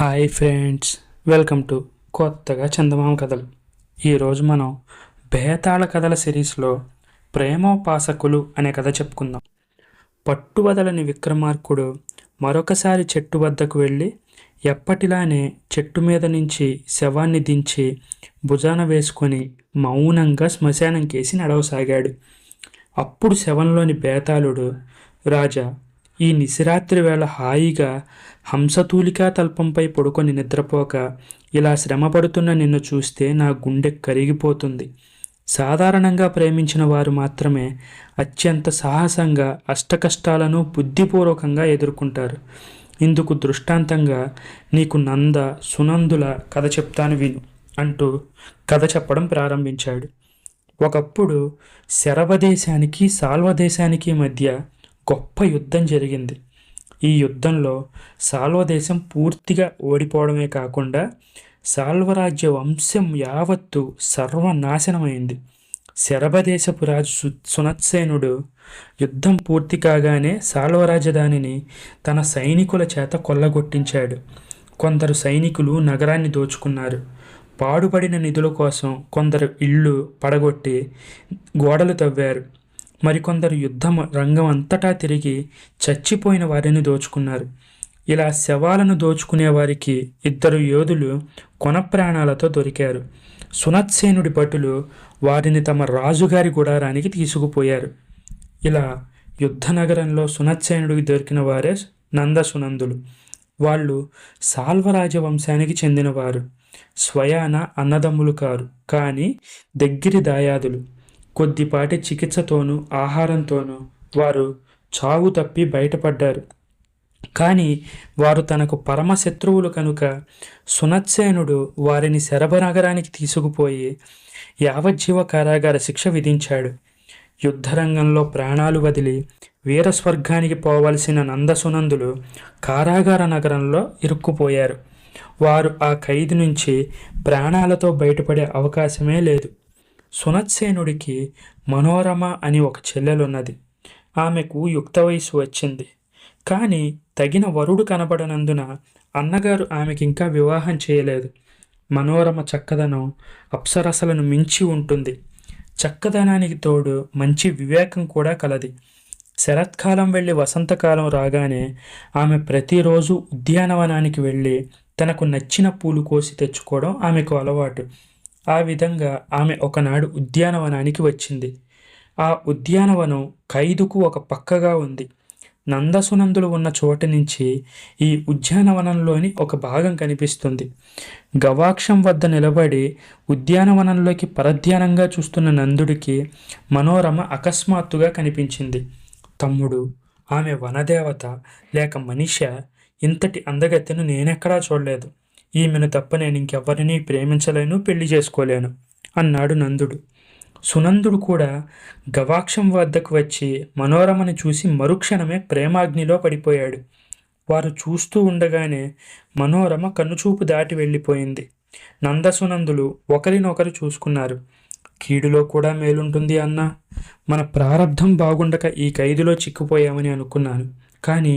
Hi friends, welcome to కొత్తగా చందమామ కథలు. ఈరోజు మనం బేతాళ కథల సిరీస్లో ప్రేమోపాసకులు అనే కథ చెప్పుకుందాం. పట్టువదలని విక్రమార్కుడు మరొకసారి చెట్టు వద్దకు వెళ్ళి ఎప్పటిలానే చెట్టు మీద నుంచి శవాన్ని దించి భుజాన వేసుకొని మౌనంగా శ్మశానం కేసి నడవసాగాడు. అప్పుడు శవంలోని బేతాళుడు, రాజా, ఈ నిశిరాత్రి వేళ హాయిగా హంసతూలికా తల్పంపై పడుకొని నిద్రపోక ఇలా శ్రమపడుతున్న నిన్ను చూస్తే నా గుండె కరిగిపోతుంది. సాధారణంగా ప్రేమించిన వారు మాత్రమే అత్యంత సాహసంగా అష్టకష్టాలను బుద్ధిపూర్వకంగా ఎదుర్కొంటారు. ఇందుకు దృష్టాంతంగా నీకు నంద సునందుల కథ చెప్తాను విను అంటూ కథ చెప్పడం ప్రారంభించాడు. ఒకప్పుడు శరవదేశానికి సాల్వదేశానికి మధ్య గొప్ప యుద్ధం జరిగింది. ఈ యుద్ధంలో సాల్వదేశం పూర్తిగా ఓడిపోవడమే కాకుండా సాల్వరాజ్య వంశం యావత్తు సర్వనాశనమైంది. శరభదేశపు రాజు సునత్సేనుడు యుద్ధం పూర్తి కాగానే సాల్వరాజధానిని తన సైనికుల చేత కొల్లగొట్టించాడు. కొందరు సైనికులు నగరాన్ని దోచుకున్నారు. పాడుపడిన నిధుల కోసం కొందరు ఇళ్ళు పడగొట్టి గోడలు తవ్వారు. మరికొందరు యుద్ధం రంగం అంతటా తిరిగి చచ్చిపోయిన వారిని దోచుకున్నారు. ఇలా శవాలను దోచుకునే వారికి 2 యోధులు కొనప్రాణాలతో దొరికారు. సునత్సేనుడి భటులు వారిని తమ రాజుగారి గుడారానికి తీసుకుపోయారు. ఇలా యుద్ధ నగరంలో సునత్సేనుడికి దొరికిన వారే నందసునందులు. వాళ్ళు సాల్వరాజవంశానికి చెందినవారు. స్వయాన అన్నదమ్ములు కారు, కానీ దగ్గరి దాయాదులు. కొద్దిపాటి చికిత్సతోనూ ఆహారంతోనూ వారు చావు తప్పి బయటపడ్డారు. కానీ వారు తనకు పరమశత్రువులు కనుక సునత్సేనుడు వారిని శరభనగరానికి తీసుకుపోయి యావజ్జీవ కారాగార శిక్ష విధించాడు. యుద్ధరంగంలో ప్రాణాలు వదిలి వీరస్వర్గానికి పోవలసిన నందసునందులు కారాగార నగరంలో ఇరుక్కుపోయారు. వారు ఆ ఖైదు నుంచి ప్రాణాలతో బయటపడే అవకాశమే లేదు. సునత్సేనుడికి మనోరమ అని ఒక చెల్లెలున్నది. ఆమెకు యుక్త వయసు వచ్చింది. కానీ తగిన వరుడు కనబడనందున అన్నగారు ఆమెకింకా వివాహం చేయలేదు. మనోరమ చక్కదనం అప్సరసలను మించి ఉంటుంది. చక్కదనానికి తోడు మంచి వివేకం కూడా కలది. శరత్కాలం వెళ్ళి వసంతకాలం రాగానే ఆమె ప్రతిరోజు ఉద్యానవనానికి వెళ్ళి తనకు నచ్చిన పూలు కోసి తెచ్చుకోవడం ఆమెకు అలవాటు. ఆ విధంగా ఆమె ఒకనాడు ఉద్యానవనానికి వచ్చింది. ఆ ఉద్యానవనం ఖైదుకు ఒక పక్కగా ఉంది. నందసునందులు ఉన్న చోట నుంచి ఈ ఉద్యానవనంలోని ఒక భాగం కనిపిస్తుంది. గవాక్షం వద్ద నిలబడి ఉద్యానవనంలోకి పరధ్యానంగా చూస్తున్న నందుడికి మనోరమ అకస్మాత్తుగా కనిపించింది. తమ్ముడు, ఆమె వనదేవత లేక మనిష. ఇంతటి అందగత్తెను నేనెక్కడా చూడలేదు. ఈమెను తప్ప నేను ఇంకెవ్వరినీ ప్రేమించలేను, పెళ్లి చేసుకోలేను అన్నాడు నందుడు. సునందుడు కూడా గవాక్షం వద్దకు వచ్చి మనోరమని చూసి మరుక్షణమే ప్రేమాగ్నిలో పడిపోయాడు. వారు చూస్తూ ఉండగానే మనోరమ కన్నుచూపు దాటి వెళ్ళిపోయింది. నందసునందులు ఒకరినొకరు చూసుకున్నారు. కీడులో కూడా మేలుంటుంది అన్నా. మన ప్రారబ్ధం బాగుండక ఈ ఖైదులో చిక్కుపోయామని అనుకున్నాను. కానీ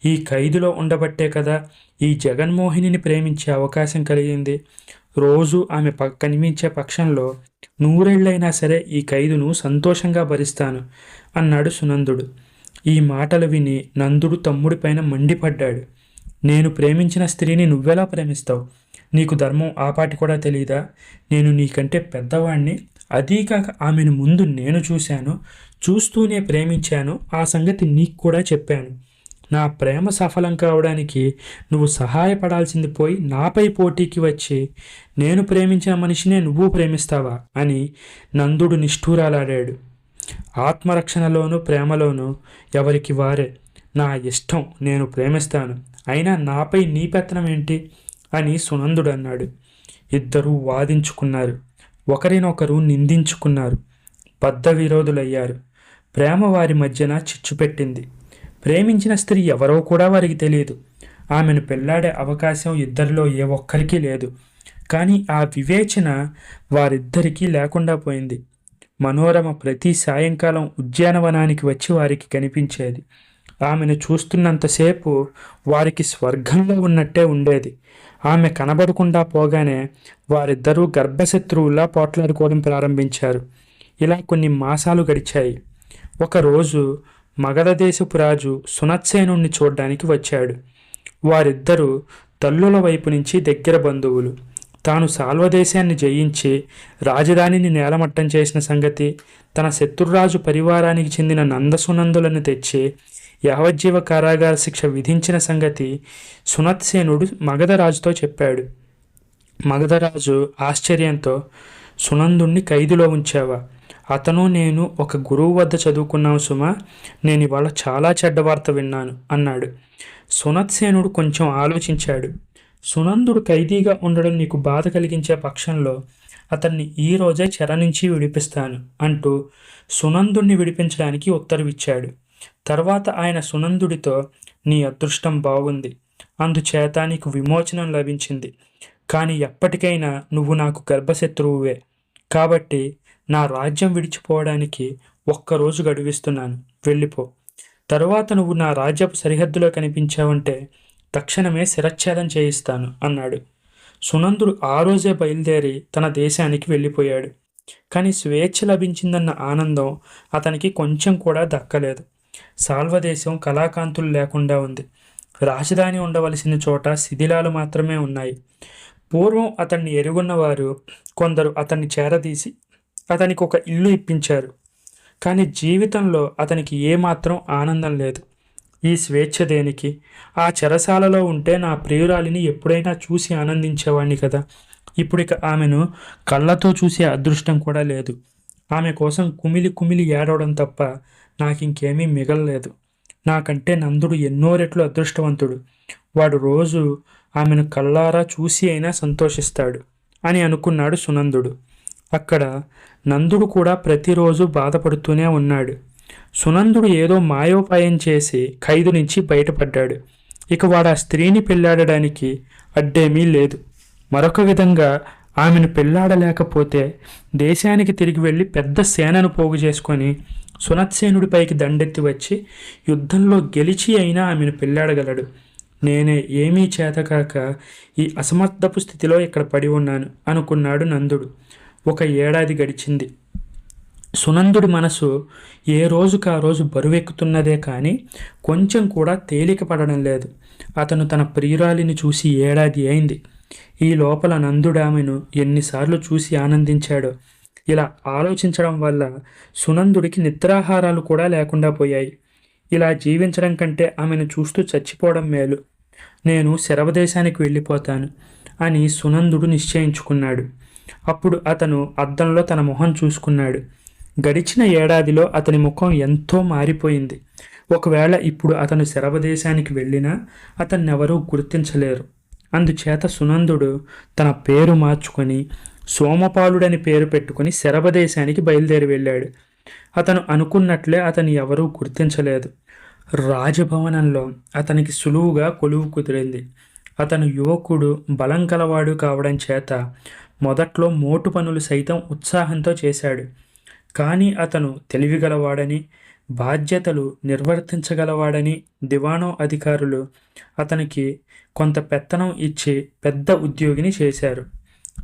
ఈ ఖైదులో ఉండబట్టే కదా ఈ జగన్మోహినిని ప్రేమించే అవకాశం కలిగింది. రోజు ఆమె కనిపించే పక్షంలో 100 ఏళ్ళైనా సరే ఈ ఖైదును సంతోషంగా భరిస్తాను అన్నాడు సునందుడు. ఈ మాటలు విని నందుడు తమ్ముడిపైన మండిపడ్డాడు. నేను ప్రేమించిన స్త్రీని నువ్వెలా ప్రేమిస్తావు? నీకు ధర్మం ఆపాటి కూడా తెలీదా? నేను నీకంటే పెద్దవాణ్ణి. అదీకాక ఆమెను ముందు నేను చూశాను, చూస్తూనే ప్రేమించాను. ఆ సంగతి నీకు కూడా చెప్పాను. నా ప్రేమ సఫలం కావడానికి నువ్వు సహాయపడాల్సింది పోయి నాపై పోటీకి వచ్చి నేను ప్రేమించిన మనిషినే నువ్వు ప్రేమిస్తావా అని నందుడు నిష్ఠూరాలాడాడు. ఆత్మరక్షణలోనూ ప్రేమలోనూ ఎవరికి వారే. నా ఇష్టం, నేను ప్రేమిస్తాను. అయినా నాపై నీ పెత్తనం ఏంటి అని సునందుడు అన్నాడు. ఇద్దరూ వాదించుకున్నారు. ఒకరినొకరు నిందించుకున్నారు. బద్ధ విరోధులయ్యారు. ప్రేమ వారి మధ్యన చిచ్చు పెట్టింది. ప్రేమించిన స్త్రీ ఎవరో కూడా వారికి తెలియదు. ఆమెను పెళ్లాడే అవకాశం ఇద్దరిలో ఏ ఒక్కరికి లేదు. కానీ ఆ వివేచన వారిద్దరికీ లేకుండా పోయింది. మనోరమ ప్రతి సాయంకాలం ఉద్యానవనానికి వచ్చి వారికి కనిపించేది. ఆమెను చూస్తున్నంతసేపు వారికి స్వర్గంలో ఉన్నట్టే ఉండేది. ఆమె కనబడకుండా పోగానే వారిద్దరూ గర్భశత్రువులా పోట్లాడుకోవడం ప్రారంభించారు. ఇలా కొన్ని మాసాలు గడిచాయి. ఒకరోజు మగధ దేశపు రాజు సునత్సేనుణ్ణి చూడ్డానికి వచ్చాడు. వారిద్దరూ తల్లుల వైపు నుంచి దగ్గర బంధువులు. తాను సాల్వదేశాన్ని జయించి రాజధానిని నేలమట్టం చేసిన సంగతి, తన శత్రురాజు పరివారానికి చెందిన నందసునందులను తెచ్చి యావజ్జీవ కారాగార శిక్ష విధించిన సంగతి సునత్సేనుడు మగధరాజుతో చెప్పాడు. మగధరాజు ఆశ్చర్యంతో, సునందుణ్ణి ఖైదులో ఉంచావా? అతను నేను ఒక గురువు వద్ద చదువుకున్నాం సుమా. నేను ఇవాళ చాలా చెడ్డ వార్త విన్నాను అన్నాడు. సునత్సేనుడు కొంచెం ఆలోచించాడు. సునందుడు ఖైదీగా ఉండడం నీకు బాధ కలిగించే పక్షంలో అతన్ని ఈ రోజే చెర నుంచి విడిపిస్తాను అంటూ సునందుణ్ణి విడిపించడానికి ఉత్తర్విచ్చాడు. తర్వాత ఆయన సునందుడితో, నీ అదృష్టం బాగుంది, అందుచేత నీకు విమోచనం లభించింది. కానీ ఎప్పటికైనా నువ్వు నాకు గర్భశత్రువువే. కాబట్టి నా రాజ్యం విడిచిపోవడానికి ఒక్కరోజు గడువిస్తున్నాను, వెళ్ళిపో. తరువాత నువ్వు నా రాజ్యపు సరిహద్దులో కనిపించావంటే తక్షణమే శిరచ్ఛేదం చేయిస్తాను అన్నాడు. సునందుడు ఆ రోజే బయలుదేరి తన దేశానికి వెళ్ళిపోయాడు. కానీ స్వేచ్ఛ లభించిందన్న ఆనందం అతనికి కొంచెం కూడా దక్కలేదు. సాల్వదేశం కళాకాంతులు లేకుండా ఉంది. రాజధాని ఉండవలసిన చోట శిథిలాలు మాత్రమే ఉన్నాయి. పూర్వం అతన్ని ఎరుగున్నవారు కొందరు అతన్ని చేరదీసి అతనికి ఒక ఇల్లు ఇప్పించారు. కానీ జీవితంలో అతనికి ఏమాత్రం ఆనందం లేదు. ఈ స్వేచ్ఛ దేనికి? ఆ చెరసాలలో ఉంటే నా ప్రియురాలిని ఎప్పుడైనా చూసి ఆనందించేవాణ్ణి కదా. ఇప్పుడిక ఆమెను కళ్ళతో చూసే అదృష్టం కూడా లేదు. ఆమె కోసం కుమిలి కుమిలి ఏడవడం తప్ప నాకింకేమీ మిగలలేదు. నాకంటే నందుడు ఎన్నో రెట్లు అదృష్టవంతుడు. వాడు రోజు ఆమెను కళ్ళారా చూసి అయినా సంతోషిస్తాడు అని అనుకున్నాడు సునందుడు. అక్కడ నందుడు కూడా ప్రతిరోజు బాధపడుతూనే ఉన్నాడు. సునందుడు ఏదో మాయోపాయం చేసి ఖైదు నుంచి బయటపడ్డాడు. ఇక వాడు ఆ స్త్రీని పెళ్లాడడానికి అడ్డేమీ లేదు. మరొక విధంగా ఆమెను పెళ్లాడలేకపోతే దేశానికి తిరిగి వెళ్ళి పెద్ద సేనను పోగు చేసుకొని సునత్సేనుడిపైకి దండెత్తి వచ్చి యుద్ధంలో గెలిచి అయినా ఆమెను పెళ్లాడగలడు. నేనే ఏమీ చేతకాక ఈ అసమర్థపు స్థితిలో ఇక్కడ పడి ఉన్నాను అనుకున్నాడు నందుడు. 1 ఏడాది గడిచింది. సునందుడి మనసు ఏ రోజుకు ఆ రోజు బరువెక్కుతున్నదే కానీ కొంచెం కూడా తేలిక పడడం లేదు. అతను తన ప్రియురాలిని చూసి ఏడాది అయింది. ఈ లోపల నందుడు ఆమెను ఎన్నిసార్లు చూసి ఆనందించాడో. ఇలా ఆలోచించడం వల్ల సునందుడికి నిద్రాహారాలు కూడా లేకుండా పోయాయి. ఇలా జీవించడం కంటే ఆమెను చూస్తూ చచ్చిపోవడం మేలు. నేను శరవదేశానికి వెళ్ళిపోతాను అని సునందుడు నిశ్చయించుకున్నాడు. అప్పుడు అతను అద్దంలో తన మొహం చూసుకున్నాడు. గడిచిన ఏడాదిలో అతని ముఖం ఎంతో మారిపోయింది. ఒకవేళ ఇప్పుడు అతను శరవదేశానికి వెళ్ళినా అతన్నెవరూ గుర్తించలేరు. అందుచేత సునందుడు తన పేరు మార్చుకొని సోమపాలుడని పేరు పెట్టుకుని శరవదేశానికి బయలుదేరి వెళ్ళాడు. అతను అనుకున్నట్లే అతను ఎవరూ గుర్తించలేదు. రాజభవనంలో అతనికి సులువుగా కొలువు కుదిరింది. అతను యువకుడు, బలం కలవాడు కావడం చేత మొదట్లో మోటు పనులు సైతం ఉత్సాహంతో చేశాడు. కానీ అతను తెలివిగలవాడని, బాధ్యతలు నిర్వర్తించగలవాడని దివాణం అధికారులు అతనికి కొంత పెత్తనం ఇచ్చి పెద్ద ఉద్యోగిని చేశారు.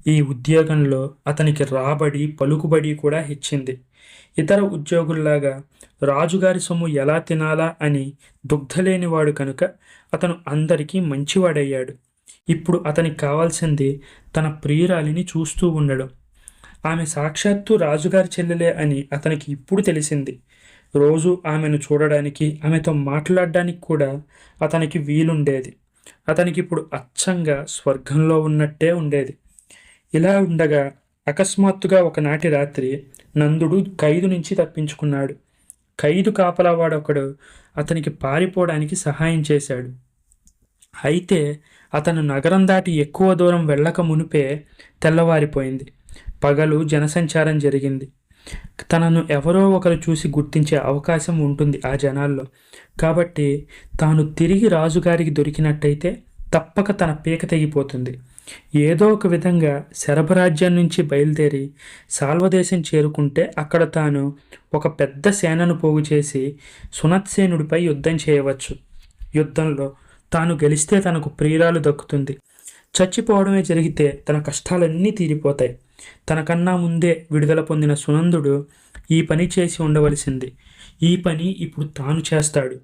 ఈ ఉద్యోగంలో అతనికి రాబడి, పలుకుబడి కూడా హెచ్చింది. ఇతర ఉద్యోగుల్లాగా రాజుగారి సొమ్ము ఎలా తినాలా అని దుగ్ధలేనివాడు కనుక అతను అందరికీ మంచివాడయ్యాడు. ఇప్పుడు అతనికి కావాల్సింది తన ప్రియురాలిని చూస్తూ ఉండడం. ఆమె సాక్షాత్తు రాజుగారి చెల్లెలే అని అతనికి ఇప్పుడు తెలిసింది. రోజు ఆమెను చూడడానికి, ఆమెతో మాట్లాడడానికి కూడా అతనికి వీలుండేది. అతనికి ఇప్పుడు అచ్చంగా స్వర్గంలో ఉన్నట్టే ఉండేది. ఇలా ఉండగా అకస్మాత్తుగా ఒకనాటి రాత్రి నందుడు ఖైదు నుంచి తప్పించుకున్నాడు. ఖైదు కాపలావాడొకడు అతనికి పారిపోవడానికి సహాయం చేశాడు. అయితే అతను నగరం దాటి ఎక్కువ దూరం వెళ్ళక మునిపే తెల్లవారిపోయింది. పగలు జనసంచారం జరిగింది. తనను ఎవరో ఒకరు చూసి గుర్తించే అవకాశం ఉంటుంది ఆ జనాల్లో. కాబట్టి తాను తిరిగి రాజుగారికి దొరికినట్టయితే తప్పక తన పీక తెగిపోతుంది. ఏదో ఒక విధంగా శరభరాజ్యం నుంచి బయలుదేరి సాల్వదేశం చేరుకుంటే అక్కడ తాను ఒక పెద్ద సేనను పోగు చేసి సునత్సేనుడిపై యుద్ధం చేయవచ్చు. యుద్ధంలో తాను గెలిస్తే తనకు ప్రియురాలు దక్కుతుంది. చచ్చిపోవడమే జరిగితే తన కష్టాలన్నీ తీరిపోతాయి. తనకన్నా ముందే విడుదల పొందిన సునందుడు ఈ పని చేసి ఉండవలసింది. ఈ పని ఇప్పుడు తాను చేస్తాడు.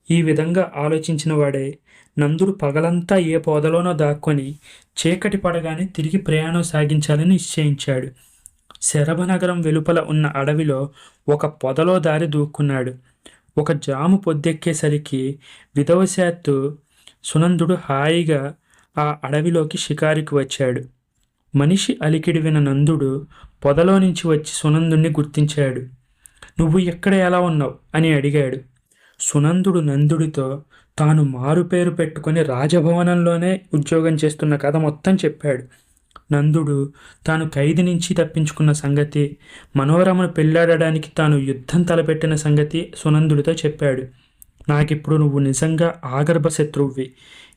ఈ విధంగా ఆలోచించిన వాడే నందుడు పగలంతా ఏ పొదలోనో దాక్కొని చీకటి పడగానే తిరిగి ప్రయాణం సాగించాలని నిశ్చయించాడు. శరభనగరం వెలుపల ఉన్న అడవిలో ఒక పొదలో దారి దూక్కున్నాడు. ఒక జాము పొద్దెక్కేసరికి విధవశాత్తు సునందుడు హాయిగా ఆ అడవిలోకి షికారికి వచ్చాడు. మనిషి అలికిడి విన నందుడు పొదలో నుంచి వచ్చి సునందుణ్ణి గుర్తించాడు. నువ్వు ఎక్కడ ఎలా ఉన్నావు అని అడిగాడు. సునందుడు నందుడితో తాను మారుపేరు పెట్టుకొని రాజభవనంలోనే ఉద్యోగం చేస్తున్న కథ మొత్తం చెప్పాడు. నందుడు తాను ఖైదు నుంచి తప్పించుకున్న సంగతి, మనోరమను పెళ్లాడడానికి తాను యుద్ధం తలపెట్టిన సంగతి సునందుడితో చెప్పాడు. నాకిప్పుడు నువ్వు నిజంగా ఆగర్భ శత్రువువి.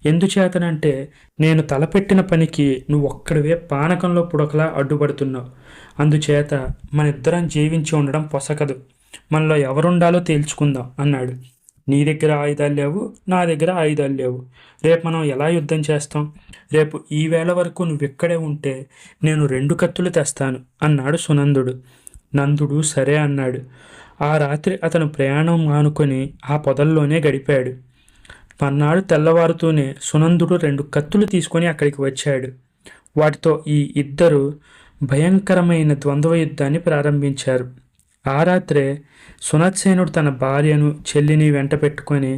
ఎందుచేతనంటే నేను తలపెట్టిన పనికి నువ్వు ఒక్కడివే పానకంలో పుడకలా అడ్డుపడుతున్నావు. అందుచేత మనిద్దరం జీవించి ఉండడం పొసకదు. మనలో ఎవరుండాలో తేల్చుకుందాం అన్నాడు. నీ దగ్గర ఆయుధాలు లేవు, నా దగ్గర ఆయుధాలు లేవు. రేపు మనం ఎలా యుద్ధం చేస్తాం? రేపు ఈ వేళ వరకు నువ్వెక్కడే ఉంటే నేను 2 కత్తులు తెస్తాను అన్నాడు సునందుడు. నందుడు సరే అన్నాడు. ఆ రాత్రి అతను ప్రయాణం మానుకొని ఆ పొదల్లోనే గడిపాడు. మర్నాడు తెల్లవారుతూనే సునందుడు 2 కత్తులు తీసుకొని అక్కడికి వచ్చాడు. వాటితో ఈ ఇద్దరు భయంకరమైన ద్వంద్వ యుద్ధాన్ని ప్రారంభించారు. ఆ రాత్రే సునత్సేనుడు తన భార్యను చెల్లిని వెంట పెట్టుకొని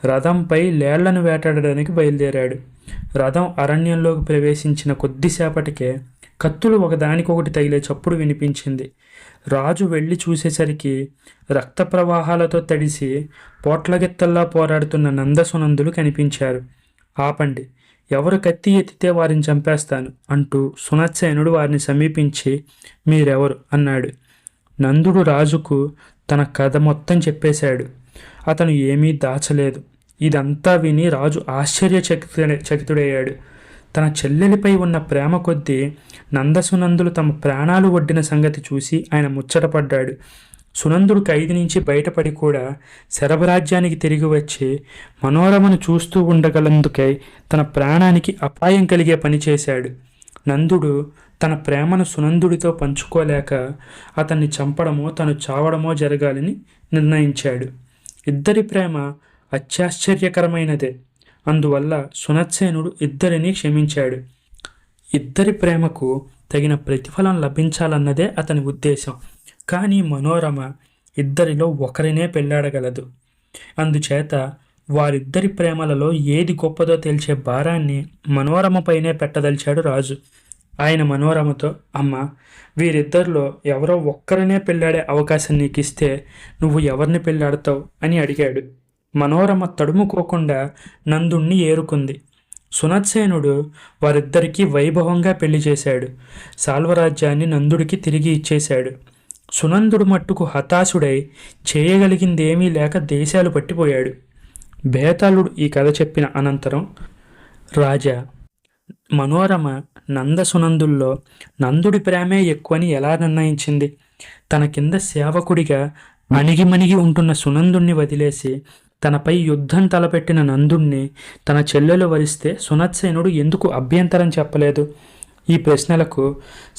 రథంపై లేళ్లను వేటాడడానికి బయలుదేరాడు. రథం అరణ్యంలోకి ప్రవేశించిన కొద్దిసేపటికే కత్తులు ఒకదానికొకటి తగిలే చప్పుడు వినిపించింది. రాజు వెళ్ళి చూసేసరికి రక్త ప్రవాహాలతో తడిసి పోట్లగెత్తల్లా పోరాడుతున్న నందసునందులు కనిపించారు. ఆపండి, ఎవరు కత్తి ఎత్తితే వారిని చంపేస్తాను అంటూ సునత్సేనుడు వారిని సమీపించి మీరెవరు అన్నాడు. నందుడు రాజుకు తన కథ మొత్తం చెప్పేశాడు. అతను ఏమీ దాచలేదు. ఇదంతా విని రాజు ఆశ్చర్యచకితుడయ్యాడు. తన చెల్లెలిపై ఉన్న ప్రేమ కొద్దీ నందసునందులు తమ ప్రాణాలు ఒడ్డిన సంగతి చూసి ఆయన ముచ్చటపడ్డాడు. సునందుడు ఖైదు నుంచి బయటపడి కూడా శరభరాజ్యానికి తిరిగి వచ్చి మనోరమను చూస్తూ ఉండగలందుకై తన ప్రాణానికి అపాయం కలిగే పని చేశాడు. నందుడు తన ప్రేమను సునందుడితో పంచుకోలేక అతన్ని చంపడమో తను చావడమో జరగాలని నిర్ణయించాడు. ఇద్దరి ప్రేమ అత్యాశ్చర్యకరమైనదే. అందువల్ల సునత్సేనుడు ఇద్దరిని క్షమించాడు. ఇద్దరి ప్రేమకు తగిన ప్రతిఫలం లభించాలన్నదే అతని ఉద్దేశం. కానీ మనోరమ ఇద్దరిలో ఒకరినే పెళ్లాడగలదు. అందుచేత వారిద్దరి ప్రేమలలో ఏది గొప్పదో తేల్చే భారాన్ని మనోరమపైనే పెట్టదలిచాడు రాజు. ఆయన మనోరమతో, అమ్మ, వీరిద్దరిలో ఎవరో ఒక్కరినే పెళ్లాడే అవకాశం నీకు ఇస్తే నువ్వు ఎవరిని పెళ్లాడతావు అని అడిగాడు. మనోరమ తడుముకోకుండా నందుణ్ణి ఏరుకుంది. సునత్సేనుడు వారిద్దరికీ వైభవంగా పెళ్లి చేశాడు. సాల్వరాజ్యాన్ని నందుడికి తిరిగి ఇచ్చేశాడు. సునందుడు మట్టుకు హతాశుడై చేయగలిగిందేమీ లేక దేశాలు పట్టిపోయాడు. బేతాళుడు ఈ కథ చెప్పిన అనంతరం, రాజా, మనోరమ నందసునందుల్లో నందుడి ప్రేమే ఎక్కువని ఎలా నిర్ణయించింది? తన కింద సేవకుడిగా అణిగిమణిగి ఉంటున్న సునందుణ్ణి వదిలేసి తనపై యుద్ధం తలపెట్టిన నందుణ్ణి తన చెల్లెలు వరిస్తే సునత్సేనుడు ఎందుకు అభ్యంతరం చెప్పలేదు? ఈ ప్రశ్నలకు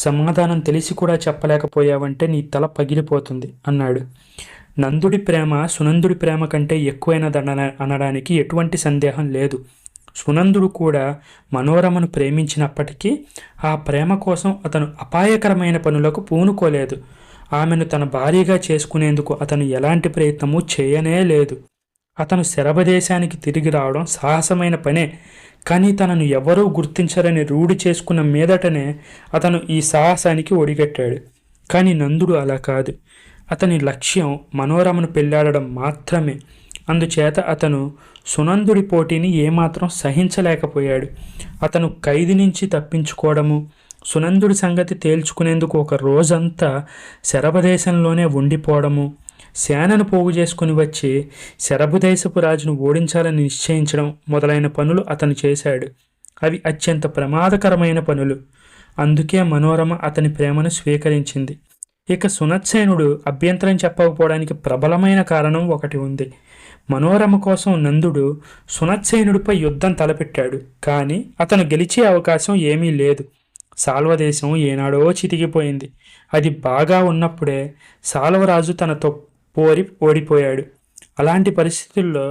సమాధానం తెలిసి కూడా చెప్పలేకపోయావంటే నీ తల పగిలిపోతుంది అన్నాడు. నందుడి ప్రేమ సునందుడి ప్రేమ కంటే ఎక్కువైనదనడానికి ఎటువంటి సందేహం లేదు. సునందుడు కూడా మనోరమను ప్రేమించినప్పటికీ ఆ ప్రేమ కోసం అతను అపాయకరమైన పనులకు పూనుకోలేదు. ఆమెను తన భార్యగా చేసుకునేందుకు అతను ఎలాంటి ప్రయత్నమూ చేయనే లేదు. అతను శరభదేశానికి తిరిగి రావడం సాహసమైన పనే. కానీ తనను ఎవరూ గుర్తించరని రూఢి చేసుకున్న మీదటనే అతను ఈ సాహసానికి ఒడిగట్టాడు. కానీ నందుడు అలా కాదు. అతని లక్ష్యం మనోరమను పెళ్లాడడం మాత్రమే. అందుచేత అతను సునందుడి పోటీని ఏమాత్రం సహించలేకపోయాడు. అతను ఖైదు నుంచి తప్పించుకోవడము, సునందుడి సంగతి తేల్చుకునేందుకు ఒక రోజంతా శరభదేశంలోనే ఉండిపోవడము, సేనను పోగు చేసుకుని వచ్చి శరభదేశపు రాజును ఓడించాలని నిశ్చయించడం మొదలైన పనులు అతను చేశాడు. అవి అత్యంత ప్రమాదకరమైన పనులు. అందుకే మనోరమ అతని ప్రేమను స్వీకరించింది. ఇక సునత్సేనుడు అభ్యంతరం చెప్పకపోవడానికి ప్రబలమైన కారణం ఒకటి ఉంది. మనోరమ కోసం నందుడు సునత్సేనుడిపై యుద్ధం తలపెట్టాడు. కానీ అతను గెలిచే అవకాశం ఏమీ లేదు. సాల్వదేశం ఏనాడో చితికిపోయింది. అది బాగా ఉన్నప్పుడే సాల్వరాజు తనతో ఓడిపోయాడు. అలాంటి పరిస్థితుల్లో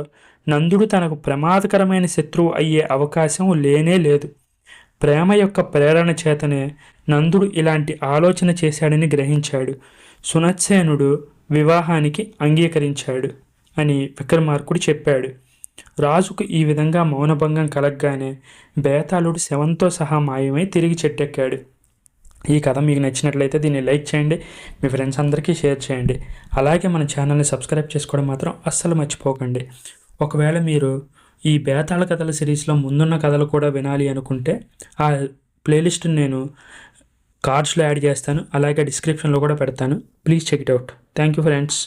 నందుడు తనకు ప్రమాదకరమైన శత్రువు అయ్యే అవకాశం లేనే లేదు. ప్రేమ యొక్క ప్రేరణ చేతనే నందుడు ఇలాంటి ఆలోచన చేశాడని గ్రహించాడు. సునత్సేనుడు వివాహానికి అంగీకరించాడు అని విక్రమార్కుడు చెప్పాడు. రాజుకు ఈ విధంగా మౌనభంగం కలగగానే బేతాళుడు శవంతో సహా మాయమై తిరిగి చెట్టెక్కాడు. ఈ కథ మీకు నచ్చినట్లయితే దీన్ని లైక్ చేయండి, మీ ఫ్రెండ్స్ అందరికీ షేర్ చేయండి. అలాగే మన ఛానల్ని సబ్స్క్రైబ్ చేసుకోవడం మాత్రం అస్సలు మర్చిపోకండి. ఒకవేళ మీరు ఈ బేతాళ కథల సిరీస్లో ముందున్న కథలు కూడా వినాలి అనుకుంటే ఆ ప్లేలిస్ట్ని నేను కార్డ్స్లో యాడ్ చేస్తాను, అలాగే డిస్క్రిప్షన్లో కూడా పెడతాను. Please check it out. Thank you friends.